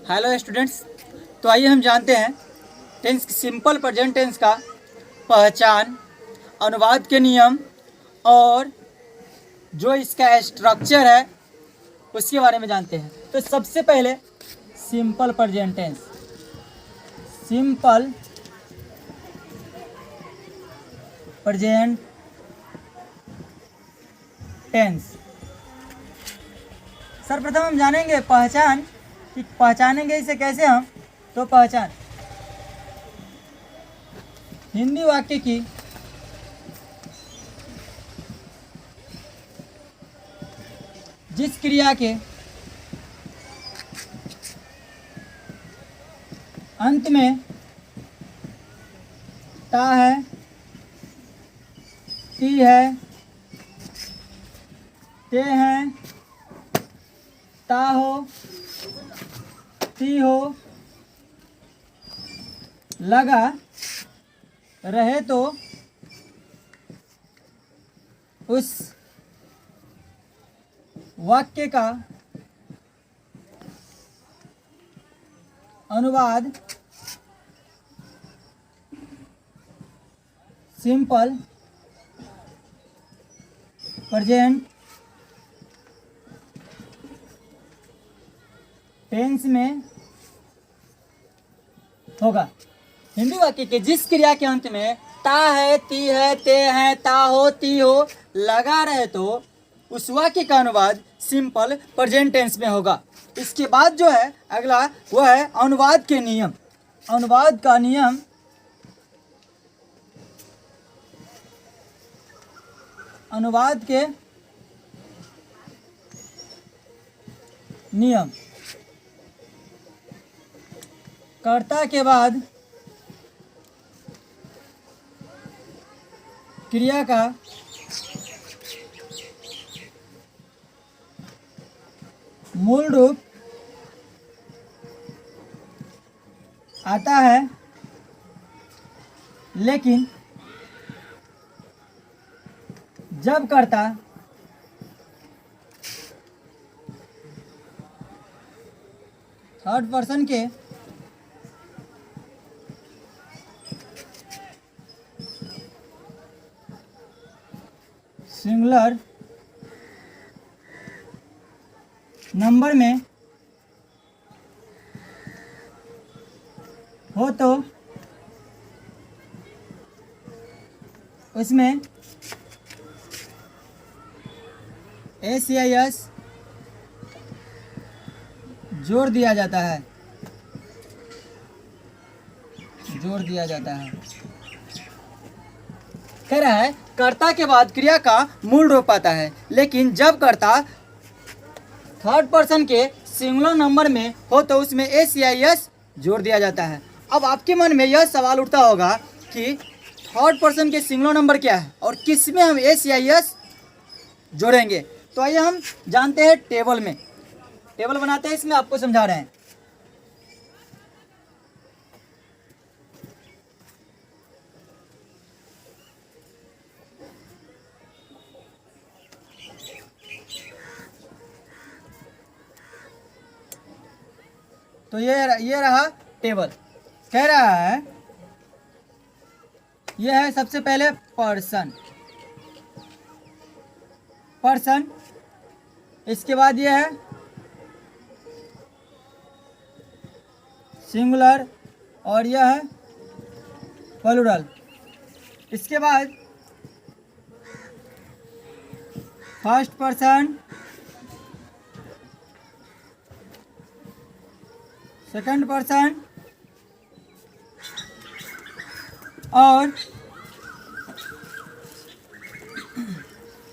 Hello students. तो आइए हम जानते हैं टेंस सिंपल प्रेजेंट टेंस का पहचान, अनुवाद के नियम और जो इसका स्ट्रक्चर है उसके बारे में जानते हैं। तो सबसे पहले simple present tense. Simple present tense. सर्वप्रथम हम जानेंगे पहचान कि पहचानेंगे इसे कैसे हम। तो पहचान हिंदी वाक्य की जिस क्रिया के अंत में ता है, ती है, ते हैं, ता हो, ती हो, लगा रहे तो उस वाक्य का अनुवाद सिंपल प्रेजेंट टेंस में होगा। हिंदी वाक्य के जिस क्रिया के अंत में ता है, ती है, ते हैं, ता हो, ती हो लगा रहे तो उस वाक्य का अनुवाद सिंपल प्रेजेंट टेंस में होगा। इसके बाद जो है अगला वो है अनुवाद के नियम। अनुवाद का नियम अनुवाद के नियम कर्ता के बाद क्रिया का मूल रूप आता है, लेकिन जब कर्ता थर्ड पर्सन के सिंगुलर नंबर में हो तो उसमें एस या यस जोड़ दिया जाता है। कह रहा है कर्ता के बाद क्रिया का मूल रूप आता है, लेकिन जब कर्ता थर्ड पर्सन के सिंगुलर नंबर में हो तो उसमें एस या यस जोड़ दिया जाता है। अब आपके मन में यह सवाल उठता होगा कि थर्ड पर्सन के सिंगुलर नंबर क्या है और किस में हम एस या यस जोड़ेंगे। तो आइए हम जानते हैं टेबल में। टेबल बनाते हैं, इसमें आपको समझा रहे हैं। तो ये रहा टेबल। कह रहा है यह है सबसे पहले पर्सन। इसके बाद यह है सिंगुलर और यह है प्लूरल। इसके बाद फर्स्ट पर्सन, सेकंड पर्सन और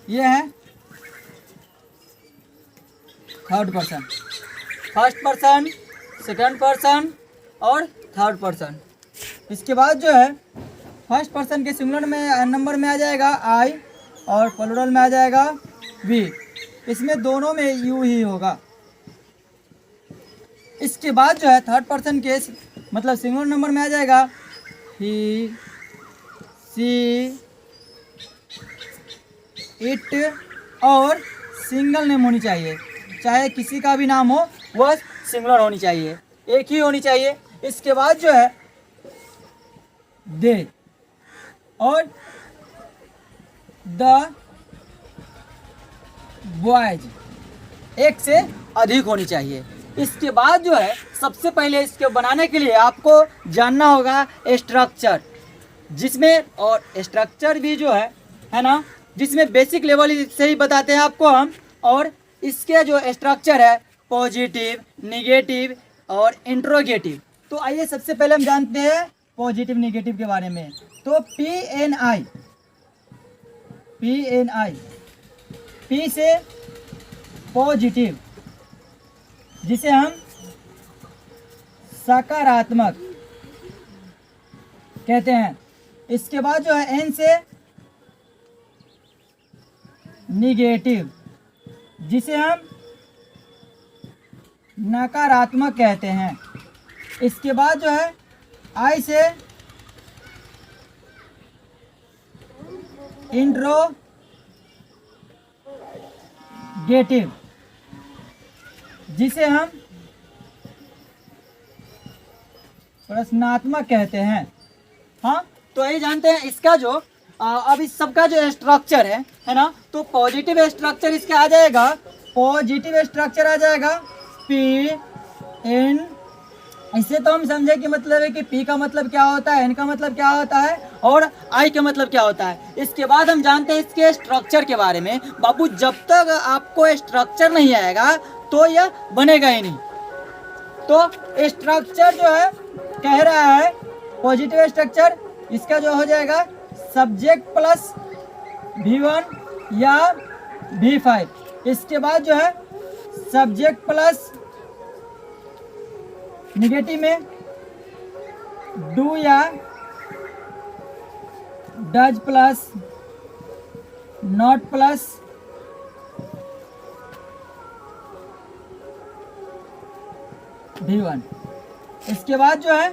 यह है third person. First person, second person और थर्ड पर्सन। इसके बाद जो है फर्स्ट पर्सन के सिंगुलर में नंबर में आ जाएगा आई और प्लूरल में आ जाएगा वी। इसमें दोनों में यू ही होगा। इसके बाद जो है थर्ड पर्सन के मतलब सिंगुलर नंबर में आ जाएगा ही, सी, इट और सिंगल नेम होनी चाहिए, चाहे किसी का भी नाम हो वह सिंगुलर होनी चाहिए। एक ही होनी चाहिए। इसके बाद जो है दे और द बॉयज एक से अधिक होनी चाहिए। इसके बाद जो है सबसे पहले इसके बनाने के लिए आपको जानना होगा स्ट्रक्चर, जिसमें और स्ट्रक्चर भी जो है ना, जिसमें बेसिक लेवल से ही बताते हैं आपको हम। और इसके जो स्ट्रक्चर है पॉजिटिव, निगेटिव और इंट्रोगेटिव। तो आइए सबसे पहले हम जानते हैं पॉजिटिव निगेटिव के बारे में। तो PNI, P से पॉजिटिव, जिसे हम सकारात्मक कहते हैं। इसके बाद जो है N से निगेटिव, जिसे हम नकारात्मक कहते हैं। इसके बाद जो है I से इंट्रोगेटिव, जिसे हम प्रश्नात्मक कहते हैं। हाँ, तो यही जानते हैं इसका जो अब इस सबका जो स्ट्रक्चर है ना, तो पॉजिटिव स्ट्रक्चर इसका आ जाएगा, पॉजिटिव स्ट्रक्चर आ जाएगा PN। इससे तो हम समझे कि मतलब है कि P का मतलब क्या होता है, N का मतलब क्या होता है और I का मतलब क्या होता है। इसके बाद हम जानते हैं इसके स्ट्रक्चर के बारे में। बाबू, जब तक आपको स्ट्रक्चर नहीं आएगा तो यह बनेगा ही नहीं। तो स्ट्रक्चर जो है कह रहा है पॉजिटिव स्ट्रक्चर, इसका जो हो जाएगा सब्जेक्ट प्लस V1 या V5। इसके बाद जो है सब्जेक्ट प्लस निगेटिव में डू या does plus not plus V1। इसके बाद जो है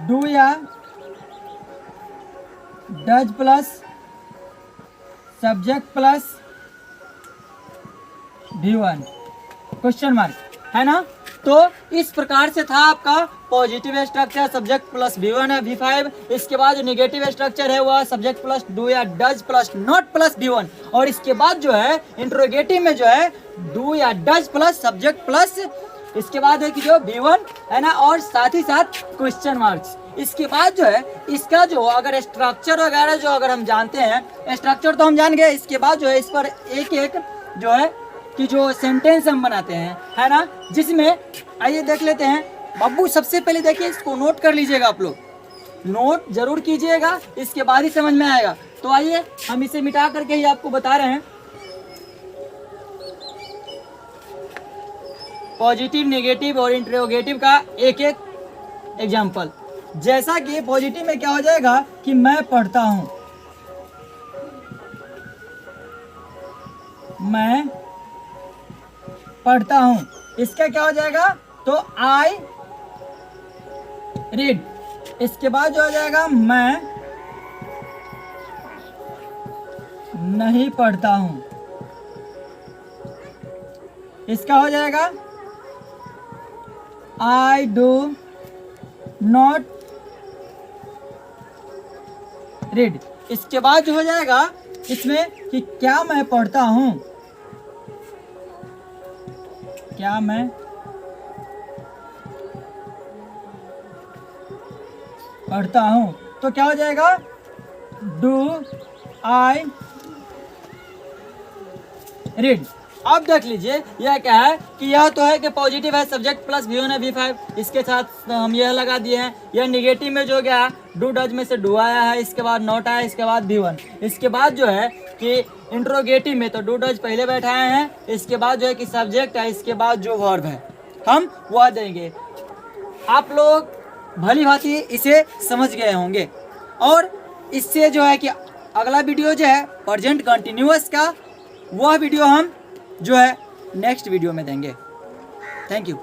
डू या does plus subject plus V1 question mark, है ना। तो इस प्रकार से था आपका positive structure, subject plus V1 है V5। इसके बाद जो निगेटिव स्ट्रक्चर है वह सब्जेक्ट प्लस डू या does plus not plus V1। और इसके बाद जो है इंट्रोगेटिव में जो है डू या डज प्लस सब्जेक्ट प्लस, इसके बाद है कि जो V1 है ना, और साथ ही साथ क्वेश्चन मार्क्स। इसके बाद जो है इसका जो अगर स्ट्रक्चर वगैरह जो अगर हम जानते हैं, स्ट्रक्चर तो हम जान गए। इसके बाद जो है इस पर एक एक जो है कि जो सेंटेंस हम बनाते हैं, है ना, जिसमें आइए देख लेते हैं। बाबू सबसे पहले देखिए, इसको नोट कर लीजिएगा, आप लोग नोट जरूर कीजिएगा, इसके बाद ही समझ में आएगा। तो आइए हम इसे मिटा करके ही आपको बता रहे हैं। पॉजिटिव, नेगेटिव और इंट्रोगेटिव का एक एक एग्जाम्पल। जैसा कि पॉजिटिव में क्या हो जाएगा कि मैं पढ़ता हूं, मैं पढ़ता हूं। इसका क्या हो जाएगा, तो आई रीड। इसके बाद जो हो जाएगा मैं नहीं पढ़ता हूं। इसका हो जाएगा आई डू नॉट रीड। इसके बाद जो हो जाएगा इसमें कि क्या मैं पढ़ता हूं, क्या मैं पढ़ता हूं। तो क्या हो जाएगा, डू आई रीड। अब देख लीजिए यह क्या है कि यह तो है कि पॉजिटिव है, सब्जेक्ट प्लस V1 है V5। इसके साथ हम यह लगा दिए हैं। यह निगेटिव में जो गया डू डज में से डू आया है, इसके बाद नॉट आया, इसके बाद V1। इसके बाद जो है कि इंट्रोगेटिव में तो डू डज पहले बैठाए हैं, इसके बाद जो है कि सब्जेक्ट है, इसके बाद जो वर्ब है हम वह देंगे। आप लोग भली भांति इसे समझ गए होंगे। और इससे जो है कि अगला वीडियो जो है प्रेजेंट कंटिन्यूअस का, वह वीडियो हम जो है नेक्स्ट वीडियो में देंगे। Thank you.